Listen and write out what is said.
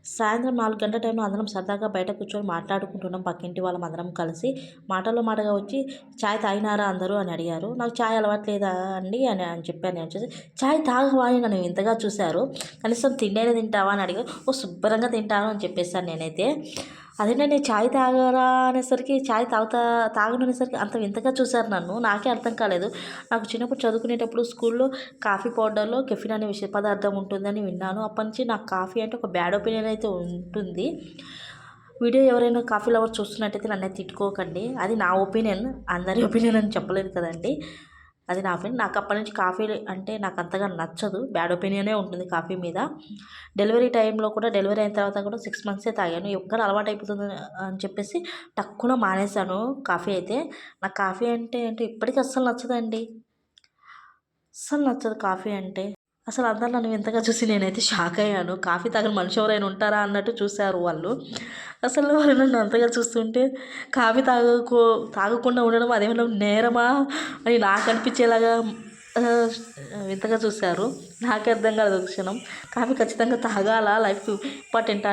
సాయంత్రం 4 గంటల టైంలో అందరం సరదాగా బయట కూర్చొని మాట్లాడుకుంటున్నాం. పక్కింటి వాళ్ళం అందరం కలిసి. మాటల్లో మాటగా వచ్చి "చాయ్ తాగినారా అందరూ" అని అడిగారు. నాకు చాయ్ అలవాట్లేదా అండి అని అని చెప్పాను. నేను వచ్చేసి చాయ్ తాగవా అని నన్ను వింతగా చూశారు. కనీసం తిండైనా తింటావా అని అడిగారు. ఓ శుభ్రంగా తింటాను అని చెప్పేసాను నేనైతే. అదేంటండి చాయ్ తాగరా అనేసరికి తాగను అనేసరికి అంత వింతగా చూశారు నన్ను. నాకే అర్థం కాలేదు. నాకు చిన్నప్పుడు చదువుకునేటప్పుడు స్కూల్లో కాఫీ పౌడర్‌లో కెఫిన్ అనే విష పదార్థం ఉంటుందని విన్నాను. అప్పటినుంచి నాకు కాఫీ అంటే ఒక బ్యాడ్ ఒపీనియన్ అయితే ఉంటుంది. వీడియో ఎవరైనా కాఫీ లవర్స్ చూస్తున్నట్టయితే నన్నైతే తిట్టుకోకండి. అది నా ఒపీనియన్. అందరి ఒపీనియన్ అని చెప్పలేదు కదండీ! అది నా ఒపీనియన్. నాకు అప్పటి నుంచి కాఫీ అంటే నాకు అంతగా నచ్చదు. బ్యాడ్ ఒపీనియనే ఉంటుంది కాఫీ మీద. డెలివరీ టైంలో కూడా డెలివరీ అయిన తర్వాత కూడా 6 మంత్సే తాగాను. ఎక్కడ అలవాటైపోతుంది అని చెప్పేసి టక్కున మానేశాను కాఫీ అయితే. నాకు కాఫీ అంటే ఇప్పటికి అస్సలు నచ్చదండి. అస్సలు నచ్చదు కాఫీ అంటే. అసలు అందరూ నన్ను వింతగా చూసి నేనైతే షాక్ అయ్యాను. కాఫీ తాగని మనిషి ఎవరైనా ఉంటారా అన్నట్టు చూసారు వాళ్ళు. అసలు వాళ్ళు నన్ను అంతగా చూస్తుంటే కాఫీ తాగకుండా ఉండడం అదేమన్నా నేరమా అని నాకు అనిపించేలాగా ఆహ్, వింతగా చూసారు. నాకే అర్థం కాలేదు ఒక క్షణం. కాఫీ ఖచ్చితంగా తాగాలా? లైఫ్ ఇంపార్టెంటా?